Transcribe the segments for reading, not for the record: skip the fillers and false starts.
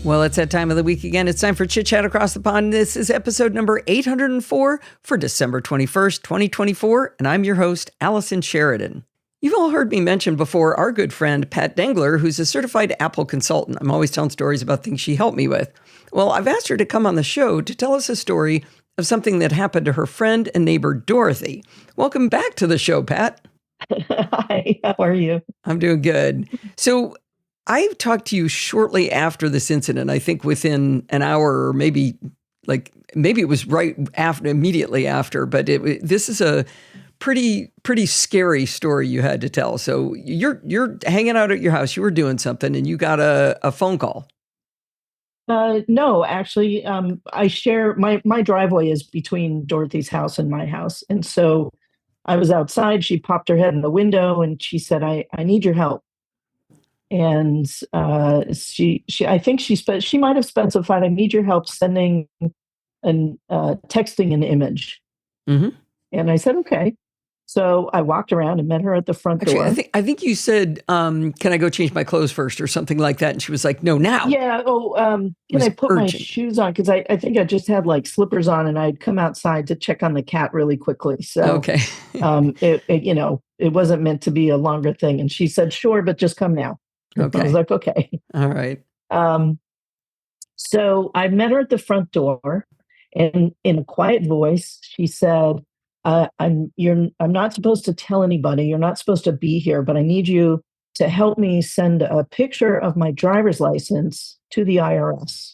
Well, it's that time of the week again. It's time for Chit Chat Across the Pond. This is episode number 804 for December 21st, 2024, and I'm your host, Allison Sheridan. You've all heard me mention before our good friend, Pat Dangler, who's a certified Apple consultant. I'm always telling stories about things she helped me with. Well, I've asked her to come on the show to tell us a story of something that happened to her friend and neighbor, Dorothy. Welcome back to the show, Pat. Hi, how are you? I'm doing good. So I talked to you shortly after this incident, I think within an hour or maybe it was right after, immediately after, but this is a pretty scary story you had to tell. So you're hanging out at your house, you were doing something and you got a phone call. No, actually, I share my driveway is between Dorothy's house and my house. And so I was outside, she popped her head in the window and she said, I need your help. And she I think she might have specified, I need your help sending and texting an image. Mm-hmm. And I said, okay. So I walked around and met her at the front door. I think you said, can I go change my clothes first or something like that? And she was like, no, now. Yeah. Can I put my shoes on? Because I think I just had like slippers on and I'd come outside to check on the cat really quickly. So okay. It wasn't meant to be a longer thing. And she said, sure, but just come now. Okay. I was like, okay. All right. So I met her at the front door and in a quiet voice, she said, I'm not supposed to tell anybody, you're not supposed to be here, but I need you to help me send a picture of my driver's license to the IRS.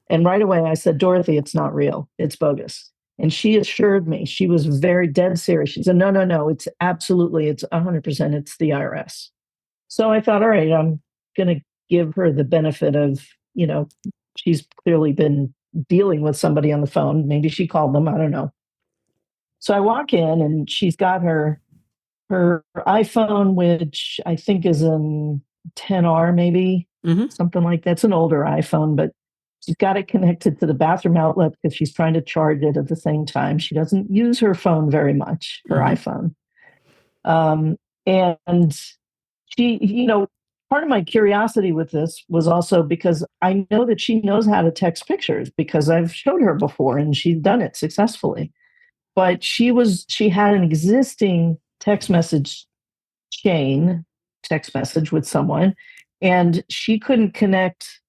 And right away I said, Dorothy, it's not real. It's bogus. And she assured me, she was very dead serious. She said, no, it's 100%, it's the IRS. So I thought, all right, I'm going to give her the benefit of, she's clearly been dealing with somebody on the phone. Maybe she called them. I don't know. So I walk in and she's got her iPhone, which I think is an 10R, maybe something like that. It's an older iPhone, but she's got it connected to the bathroom outlet because she's trying to charge it at the same time. She doesn't use her phone very much, her iPhone. And she, part of my curiosity with this was also because I know that she knows how to text pictures because I've showed her before and she's done it successfully. But she had an existing text message with someone, and she couldn't connect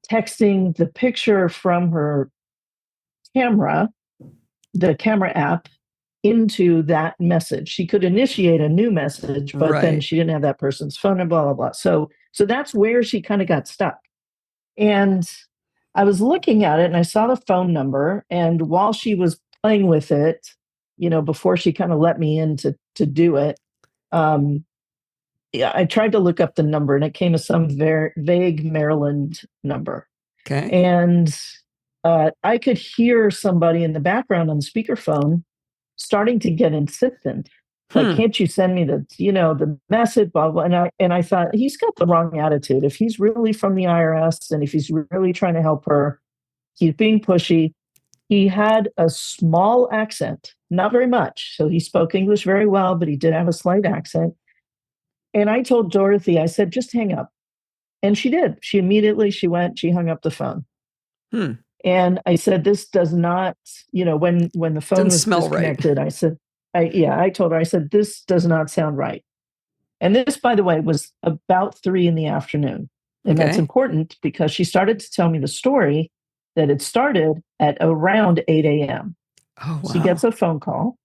texting the picture from her camera, the camera app, into that message. She could initiate a new message, but then she didn't have that person's phone and blah, blah, blah. So that's where she kind of got stuck. And I was looking at it and I saw the phone number. And while she was playing with it, before she kind of let me in to do it, I tried to look up the number and it came as some very vague Maryland number. Okay. And I could hear somebody in the background on the speakerphone starting to get insistent. Like, can't you send me the message, blah, blah. And I thought, he's got the wrong attitude. If he's really from the IRS and if he's really trying to help her, he's being pushy. He had a small accent, not very much. So he spoke English very well, but he did have a slight accent. And I told Dorothy, I said, just hang up. And she did. She hung up the phone. And I said, this does not, when the phone was disconnected, right. I said, I told her, I said, this does not sound right. And this, by the way, was about 3 p.m. And that's important because she started to tell me the story that it started at around 8 a.m. Oh, wow. She gets a phone call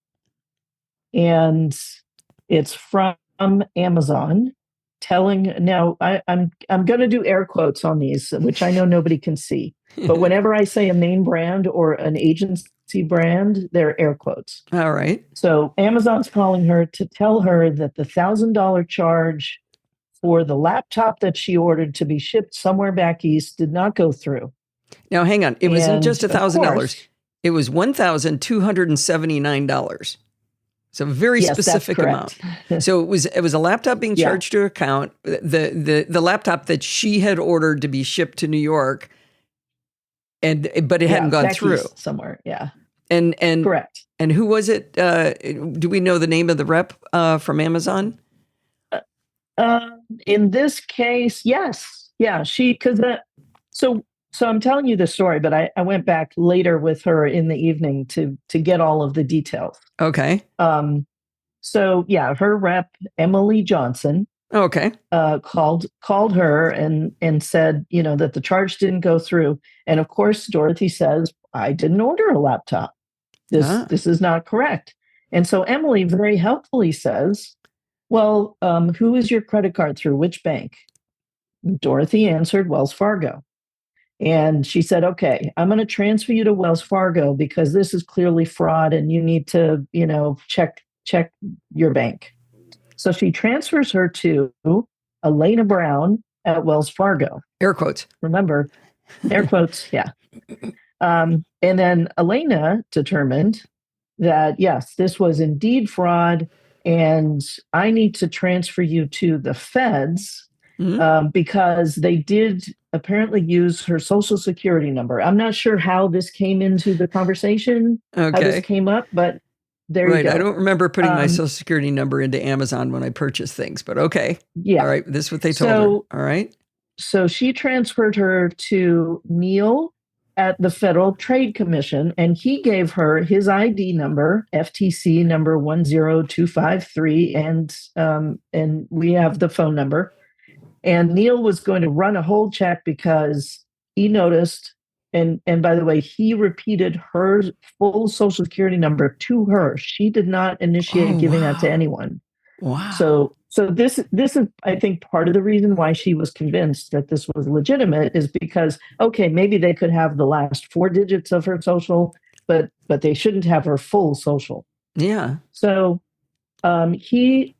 and it's from Amazon now I'm going to do air quotes on these, which I know nobody can see. But whenever I say a name brand or an agency brand, they're air quotes. All right. So Amazon's calling her to tell her that the $1,000 charge for the laptop that she ordered to be shipped somewhere back east did not go through. Now, hang on. It wasn't just $1,000. It was $1,279. It's a very specific amount. So it was a laptop being charged to her account. The laptop that she had ordered to be shipped to New York, but it hadn't gone through somewhere. Yeah, and correct. And who was it? Do we know the name of the rep from Amazon? In this case, yes. Yeah, because So I'm telling you this story, but I went back later with her in the evening to get all of the details. Okay. So yeah, her rep, Emily Johnson, Okay. called her and said, that the charge didn't go through. And of course, Dorothy says, I didn't order a laptop. Ah. This is not correct. And so Emily very helpfully says, well, who is your credit card through? Which bank? Dorothy answered Wells Fargo. And she said, okay, I'm going to transfer you to Wells Fargo because this is clearly fraud and you need to, check your bank. So she transfers her to Elena Brown at Wells Fargo. Air quotes. Remember, air quotes, yeah. And then Elena determined that, yes, this was indeed fraud and I need to transfer you to the feds because they did apparently use her social security number. I'm not sure how this came into the conversation, how this Okay. came up, but there you Right. go. I don't remember putting my social security number into Amazon when I purchase things, but okay. Yeah. All right. This is what they told her. All right. So she transferred her to Neil at the Federal Trade Commission, and he gave her his ID number, FTC number 10253, and we have the phone number. And Neil was going to run a whole check because he noticed, and by the way, he repeated her full social security number to her. She did not initiate giving that to anyone. Wow. So this is, I think, part of the reason why she was convinced that this was legitimate is because, okay, maybe they could have the last 4 digits of her social, but they shouldn't have her full social. Yeah. So he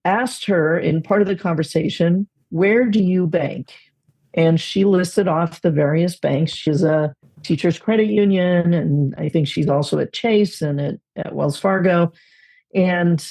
asked her in part of the conversation, where do you bank? And she listed off the various banks. She's a teacher's credit union, and I think she's also at Chase and at Wells Fargo. And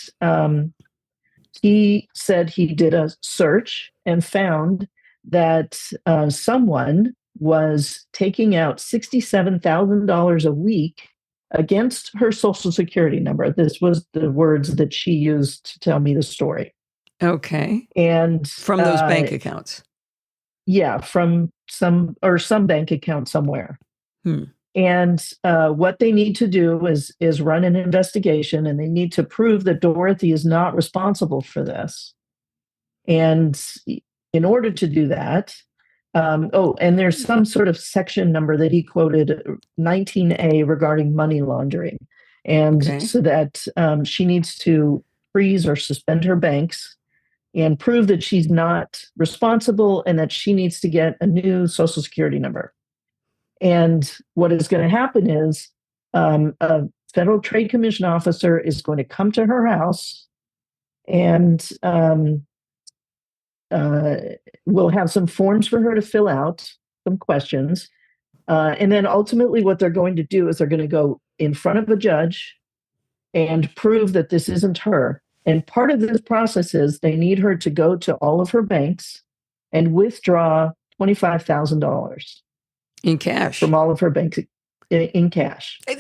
he said he did a search and found that someone was taking out $67,000 a week against her social security number. This was the words that she used to tell me the story. Okay. And from those bank accounts. Yeah, from some bank account somewhere. And what they need to do is run an investigation, and they need to prove that Dorothy is not responsible for this. And in order to do that, and there's some sort of section number that he quoted, 19A, regarding money laundering. And so that she needs to freeze or suspend her banks and prove that she's not responsible and that she needs to get a new social security number. And what is going to happen is a Federal Trade Commission officer is going to come to her house and we'll have some forms for her to fill out, some questions. And then ultimately what they're going to do is they're going to go in front of a judge and prove that this isn't her. And part of this process is they need her to go to all of her banks and withdraw $25,000 in cash from all of her banks in cash. I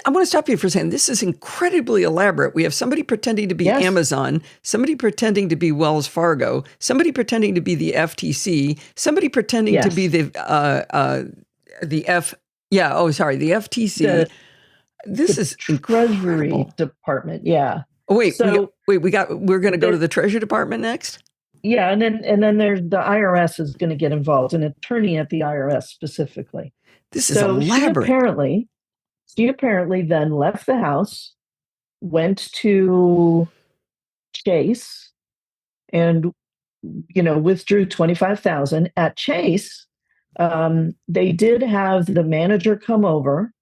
want to stop you for a second. This is incredibly elaborate. We have somebody pretending to be Amazon, somebody pretending to be Wells Fargo, somebody pretending to be the FTC, somebody pretending to be the FTC. This is Treasury incredible. Department. Yeah. Oh, wait, so we're going to go to the Treasury Department next. Yeah, and then there's the IRS is going to get involved, an attorney at the IRS specifically. This is elaborate. She apparently then left the house, went to Chase, and withdrew $25,000 at Chase. They did have the manager come over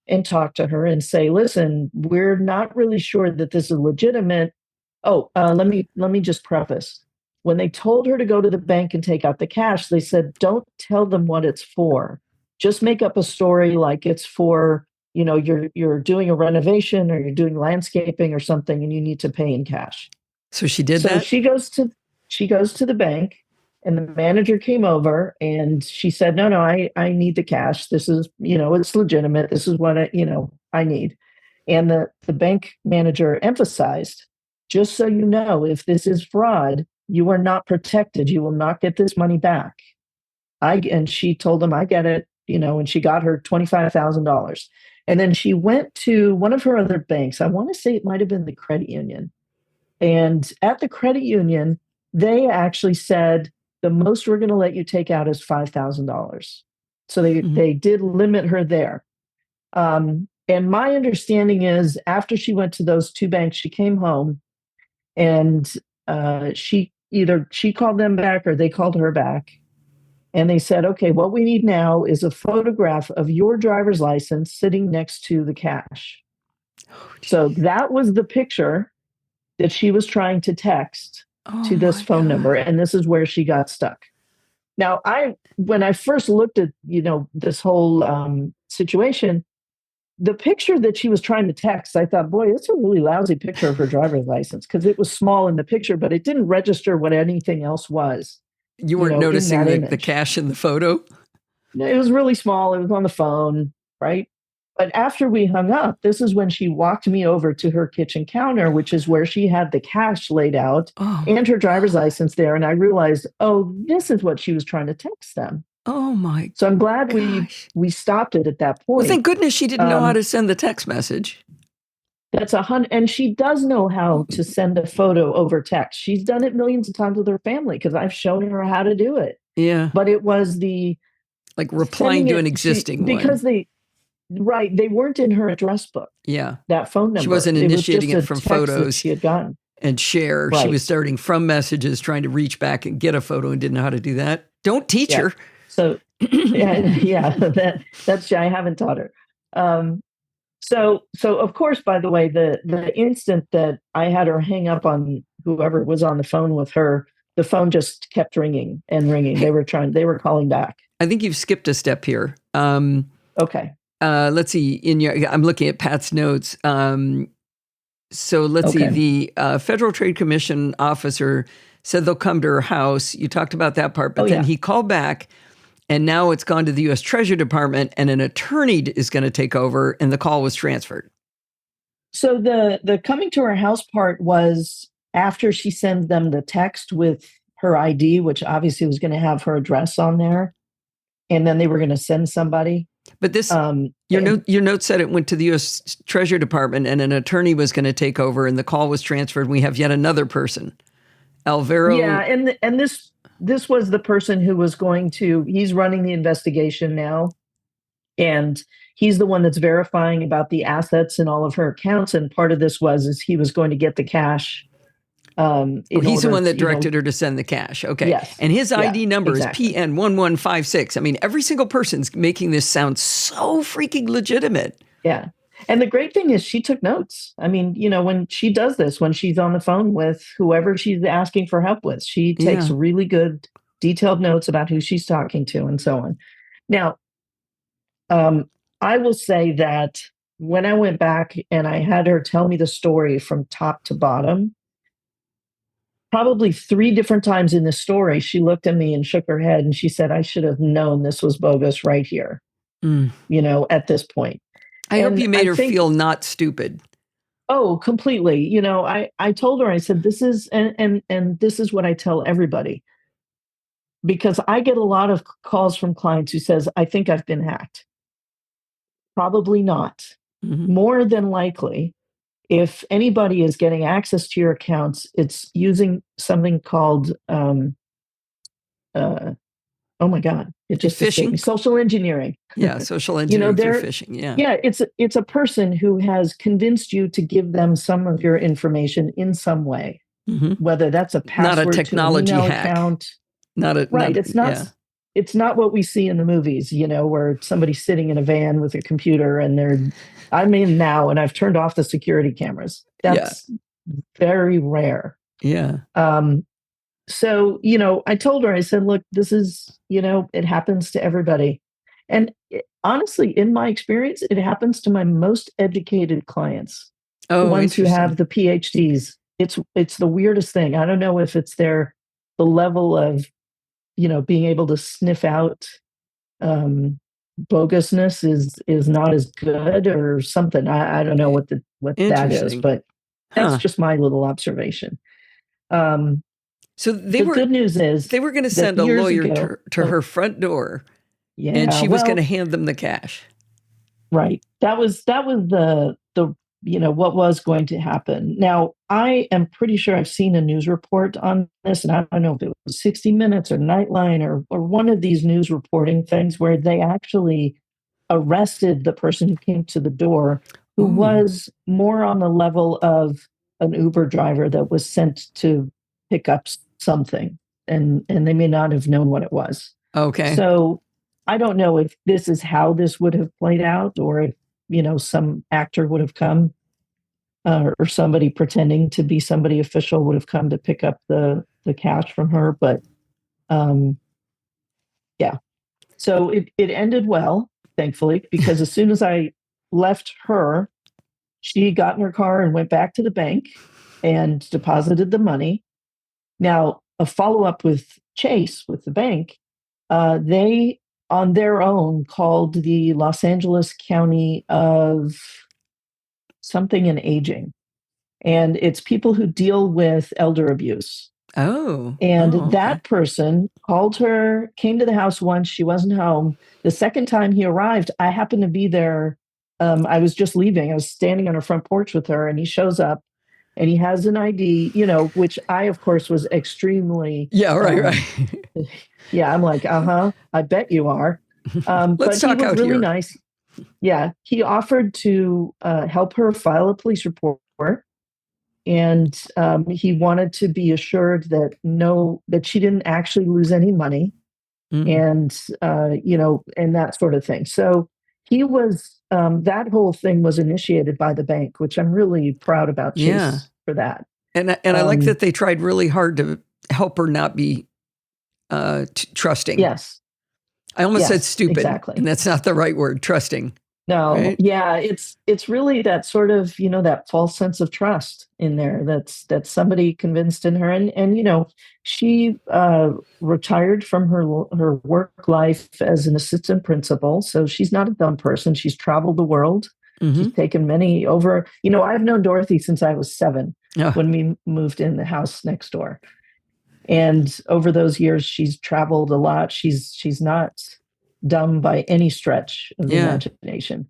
and talk to her and say, "Listen, we're not really sure that this is legitimate." Let me just preface. When they told her to go to the bank and take out the cash, they said, "Don't tell them what it's for. Just make up a story like it's for, you're doing a renovation or you're doing landscaping or something, and you need to pay in cash." So she did that. She goes to the bank, and the manager came over and she said, "No, I need the cash. This is, it's legitimate. This is what I need." And the bank manager emphasized, "Just so you know, if this is fraud, you are not protected. You will not get this money back." and she told them, I get it, and she got her $25,000. And then she went to one of her other banks. I want to say it might have been the credit union. And at the credit union, they actually said the most we're going to let you take out is $5,000. So they did limit her there. And my understanding is after she went to those two banks, she came home and she called them back or they called her back. And they said, okay, what we need now is a photograph of your driver's license sitting next to the cash. So that was the picture that she was trying to text to this phone number. And this is where she got stuck. Now, when I first looked at, this whole situation, the picture that she was trying to text, I thought, boy, it's a really lousy picture of her driver's license because it was small in the picture, but it didn't register what anything else was. You weren't noticing the cash in the photo? It was really small. It was on the phone, right? But after we hung up, this is when she walked me over to her kitchen counter, which is where she had the cash laid out and her driver's license there. And I realized, this is what she was trying to text them. Oh my! So I'm glad we stopped it at that point. Well, thank goodness she didn't know how to send the text message. That's and she does know how to send a photo over text. She's done it millions of times with her family because I've shown her how to do it. Yeah, but it was the replying to an existing one because they weren't in her address book. Yeah, that phone number. She wasn't initiating it from photos she had gotten and share. Right. She was starting from messages, trying to reach back and get a photo, and didn't know how to do that. Don't teach her. So that's I haven't taught her. So of course, by the way, the instant that I had her hang up on whoever was on the phone with her, the phone just kept ringing and ringing. They were calling back. I think you've skipped a step here. Okay. Let's see. I'm looking at Pat's notes. So let's see. The Federal Trade Commission officer said they'll come to her house. You talked about that part, but then he called back. And now it's gone to the U.S. Treasury Department, and an attorney is going to take over, and the call was transferred. So the coming to her house part was after she sends them the text with her ID, which obviously was going to have her address on there, and then they were going to send somebody. But this, your note said it went to the U.S. Treasury Department, and an attorney was going to take over, and the call was transferred. And we have yet another person, Alvaro. Yeah, and this was the person who was he's running the investigation now. And he's the one that's verifying about the assets in all of her accounts. And part of this is he was going to get the cash. He's the one that directed her to send the cash. Okay. Yes. And his ID number is PN1156. I mean, every single person's making this sound so freaking legitimate. Yeah. And the great thing is she took notes. I mean, when she does this, when she's on the phone with whoever she's asking for help with, she takes really good detailed notes about who she's talking to and so on. Now, I will say that when I went back and I had her tell me the story from top to bottom, probably 3 different times in the story, she looked at me and shook her head and she said, I should have known this was bogus right here, at this point. I hope you made her feel not stupid. Oh, completely. I told her, I said, this is, and this is what I tell everybody, because I get a lot of calls from clients who says, I think I've been hacked. Probably not. Mm-hmm. More than likely, if anybody is getting access to your accounts, it's using something called, oh my God! It just phishing, social engineering. Yeah, social engineering through phishing. Yeah, yeah. It's a person who has convinced you to give them some of your information in some way, whether that's a password, not a technology to an email hack, account. It's not. Yeah. It's not what we see in the movies, where somebody's sitting in a van with a computer and I'm in now and I've turned off the security cameras. That's very rare. Yeah. So, I told her, I said, look, this is, it happens to everybody. And honestly, in my experience, it happens to my most educated clients, the ones who have the PhDs. It's the weirdest thing. I don't know if it's the level of, being able to sniff out bogusness is not as good or something. I don't know what that is, but that's just my little observation. So The good news is they were going to that send a years lawyer ago, to her front door, and yeah, she was going to well, hand them the cash. right. That was the what was going to happen. Now, I am pretty sure I've seen a news report on this, and I don't know if it was 60 Minutes or Nightline or one of these news reporting things where they actually arrested the person who came to the door, who Ooh. was more on the level of an Uber driver that was sent to pick up something, and they may not have known what it was. Okay. So I don't know if this is how this would have played out, or if some actor would have come, or somebody pretending to be somebody official would have come to pick up the cash from her. But um, yeah, so it ended well, thankfully, because as soon as I left her, she got in her car and went back to the bank and deposited the money. Now, a follow up with Chase, with the bank, they on their own called the Los Angeles County of something and aging. And it's people who deal with elder abuse. Oh. And Oh, okay. that person called her, came to the house once. She wasn't home. The second time he arrived, I happened to be there. I was just leaving. I was standing on her front porch with her, and he shows up and he has an ID, which I, of course, was extremely. Yeah, right. Yeah, I'm like, I bet you are. Let's But he talk was out really here. nice. Yeah, he offered to help her file a police report, and he wanted to be assured that she didn't actually lose any money, Mm. and and that sort of thing. So he was that whole thing was initiated by the bank, which I'm really proud about Yeah. Chase for that. And I like that they tried really hard to help her not be trusting. Yes. I almost said Yes, stupid, exactly. and that's not the right word. Trusting. No, Right? yeah, it's really that sort of, that false sense of trust in there that somebody convinced in her. And she retired from her work life as an assistant principal, so she's not a dumb person. She's traveled the world. Mm-hmm. She's taken many over. I've known Dorothy since I was 7, when we moved in the house next door. And over those years, she's traveled a lot. She's not dumb by any stretch of the imagination.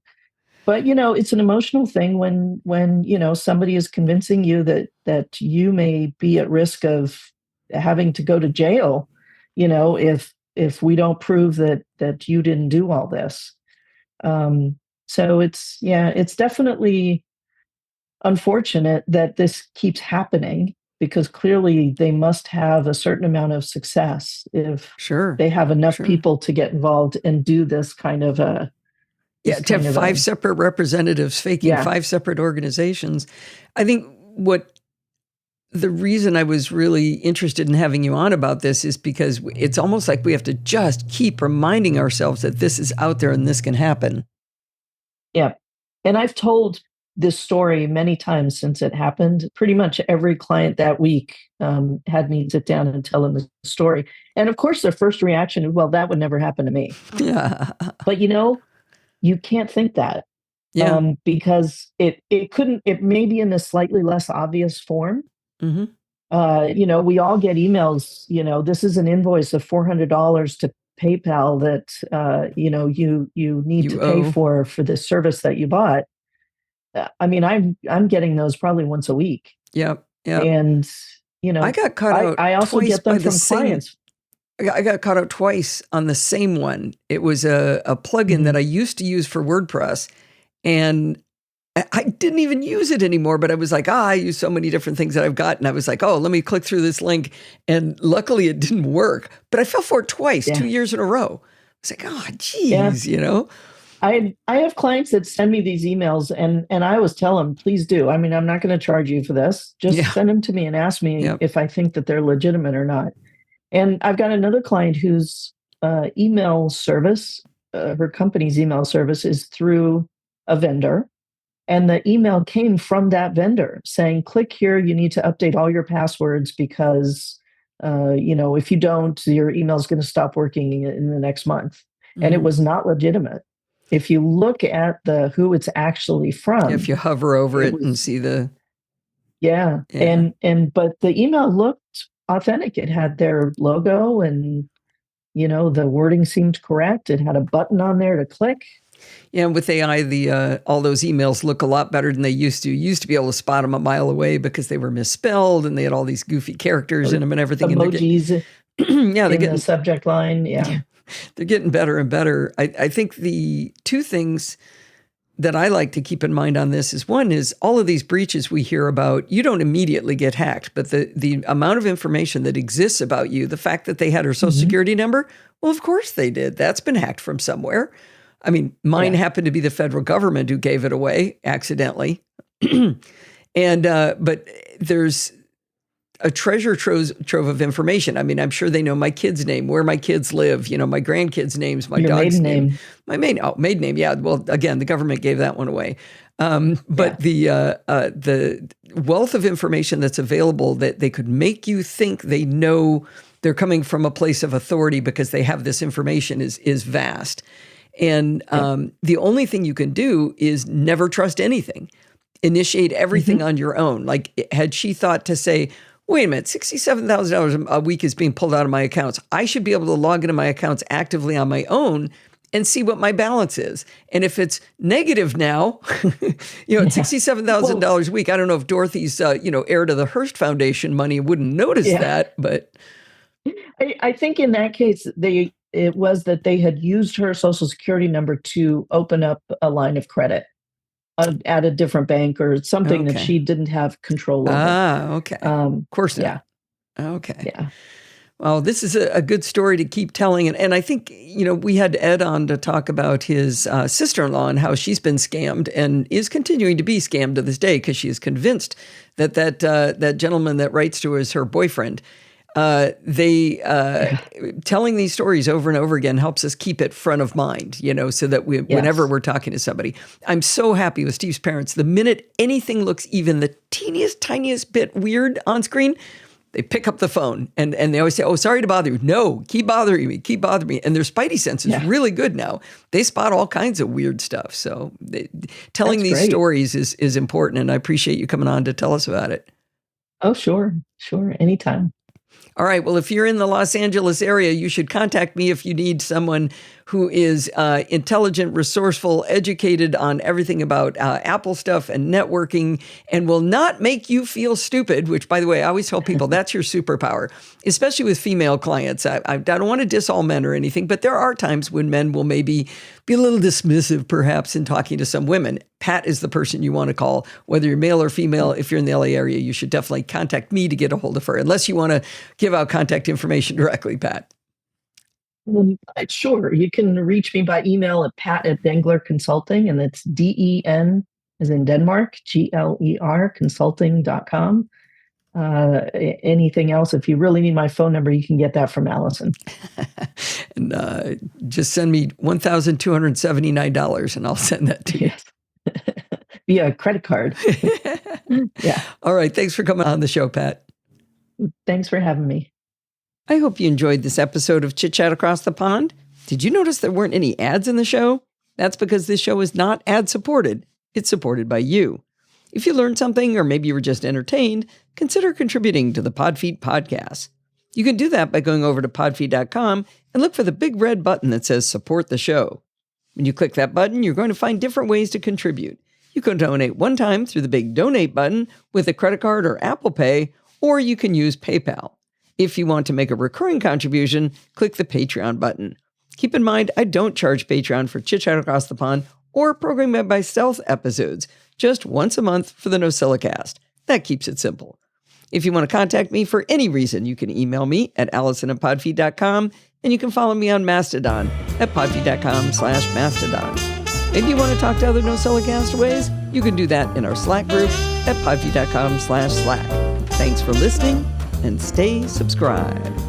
But it's an emotional thing when somebody is convincing you that you may be at risk of having to go to jail, if we don't prove that you didn't do all this. So it's definitely unfortunate that this keeps happening, because clearly they must have a certain amount of success if they have enough people to get involved and do this kind of a. To have 5 separate representatives faking 5 separate organizations. I think the reason I was really interested in having you on about this is because it's almost like we have to just keep reminding ourselves that this is out there and this can happen. Yeah. And I've told this story many times since it happened. Pretty much every client that week had me sit down and tell them the story. And of course, their first reaction is, well, that would never happen to me. Yeah. But you can't think that. Yeah. Because it may be in a slightly less obvious form. Mm-hmm. We all get emails, this is an invoice of $400 to PayPal that, you need to pay for this service that you bought. I mean, I'm getting those probably once a week. Yep. And, I got caught out. I also get them from clients. I got caught out twice on the same one. It was a plugin that I used to use for WordPress, and I didn't even use it anymore, but I was like, I use so many different things that I've got. And I was like, let me click through this link. And luckily it didn't work, but I fell for it twice, 2 years in a row. I was like, geez, I have clients that send me these emails, and I always tell them, please do. I mean, I'm not going to charge you for this. Just send them to me and ask me if I think that they're legitimate or not. And I've got another client whose email service, her company's email service, is through a vendor. And the email came from that vendor saying, click here, you need to update all your passwords because, if you don't, your email is going to stop working in the next month. Mm-hmm. And it was not legitimate. If you look at who it's actually from. If you hover over it and see the. Yeah. But the email looked authentic. It had their logo and, the wording seemed correct. It had a button on there to click. Yeah, with AI, all those emails look a lot better than they used to. You used to be able to spot them a mile away because they were misspelled and they had all these goofy characters in them and everything. Emojis yeah, in the subject line. Yeah. They're getting better and better. I think the two things that I like to keep in mind on this is, one is all of these breaches we hear about, you don't immediately get hacked, but the amount of information that exists about you, the fact that they had her social security number, well, of course they did. That's been hacked from somewhere. I mean, mine happened to be the federal government who gave it away accidentally. But there's a treasure trove of information. I mean, I'm sure they know my kid's name, where my kids live, my grandkids' names, my dog's name. My maiden name. Yeah. Well, again, the government gave that one away. But the wealth of information that's available that they could make you think they know they're coming from a place of authority because they have this information is vast. And the only thing you can do is never trust anything. Initiate everything on your own. Like, had she thought to say, wait a minute, $67,000 a week is being pulled out of my accounts. I should be able to log into my accounts actively on my own and see what my balance is. And if it's negative now, it's $67,000 a week. I don't know if Dorothy's, heir to the Hearst Foundation money wouldn't notice that, but. I think in that case, it was that they had used her social security number to open up a line of credit at a different bank or something that she didn't have control over. Okay. Of course not. Yeah. Okay. Yeah. Well, this is a good story to keep telling. And I think, we had Ed on to talk about his sister-in-law and how she's been scammed and is continuing to be scammed to this day because she is convinced that gentleman that writes to her is her boyfriend. Telling these stories over and over again helps us keep it front of mind, so that whenever we're talking to somebody. I'm so happy with Steve's parents. The minute anything looks even the tiniest bit weird on screen, they pick up the phone and they always say, "Oh, sorry to bother you." No, keep bothering me. And their spidey sense is really good now. They spot all kinds of weird stuff. So telling these stories is important. And I appreciate you coming on to tell us about it. Oh, sure. Anytime. All right. Well, if you're in the Los Angeles area, you should contact me if you need someone who is intelligent, resourceful, educated on everything about Apple stuff and networking, and will not make you feel stupid, which, by the way, I always tell people that's your superpower, especially with female clients. I don't want to diss all men or anything, but there are times when men will maybe be a little dismissive, perhaps, in talking to some women. Pat is the person you want to call, whether you're male or female. If you're in the LA area, you should definitely contact me to get a hold of her, unless you want to give out contact information directly, Pat. Sure. You can reach me by email at pat@Dangler Consulting, and that's DEN as in Denmark, GLER consulting.com. Anything else, if you really need my phone number, you can get that from Allison. And just send me $1,279 and I'll send that to you. Yes. Via credit card. Yeah. All right. Thanks for coming on the show, Pat. Thanks for having me. I hope you enjoyed this episode of Chit Chat Across the Pond. Did you notice there weren't any ads in the show? That's because this show is not ad-supported. It's supported by you. If you learned something, or maybe you were just entertained, consider contributing to the Podfeet podcast. You can do that by going over to podfeet.com and look for the big red button that says Support the Show. When you click that button, you're going to find different ways to contribute. You can donate one time through the big Donate button with a credit card or Apple Pay, or you can use PayPal. If you want to make a recurring contribution, click the Patreon button. Keep in mind, I don't charge Patreon for Chit Chat Across the Pond or Programming by Stealth episodes, just once a month for the NosillaCast. That keeps it simple. If you want to contact me for any reason, you can email me at allison@podfeet.com, and you can follow me on Mastodon at podfeet.com/Mastodon. Maybe you want to talk to other NosillaCastaways? You can do that in our Slack group at podfeet.com/Slack. Thanks for listening, and stay subscribed.